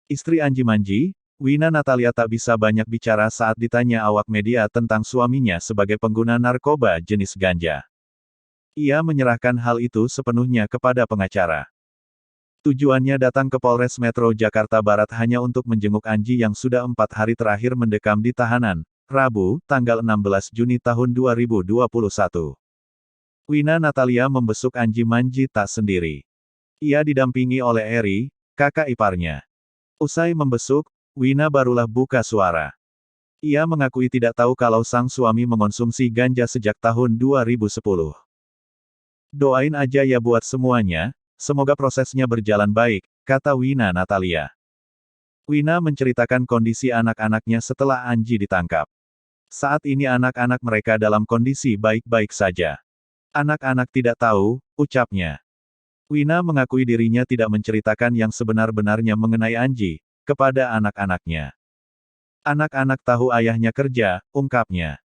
Istri Anji Manji, Wina Natalia tak bisa banyak bicara saat ditanya awak media tentang suaminya sebagai pengguna narkoba jenis ganja. Ia menyerahkan hal itu sepenuhnya kepada pengacara. Tujuannya datang ke Polres Metro Jakarta Barat hanya untuk menjenguk Anji yang sudah 4 hari terakhir mendekam di tahanan, Rabu, tanggal 16 Juni tahun 2021. Wina Natalia membesuk Anji Manji tak sendiri. Ia didampingi oleh Eri, kakak iparnya. Usai membesuk, Wina barulah buka suara. Ia mengakui tidak tahu kalau sang suami mengonsumsi ganja sejak tahun 2010. Doain aja ya buat semuanya, semoga prosesnya berjalan baik, kata Wina Natalia. Wina menceritakan kondisi anak-anaknya setelah Anji ditangkap. Saat ini anak-anak mereka dalam kondisi baik-baik saja. Anak-anak tidak tahu, ucapnya. Wina mengakui dirinya tidak menceritakan yang sebenar-benarnya mengenai Anji kepada anak-anaknya. Anak-anak tahu ayahnya kerja, ungkapnya.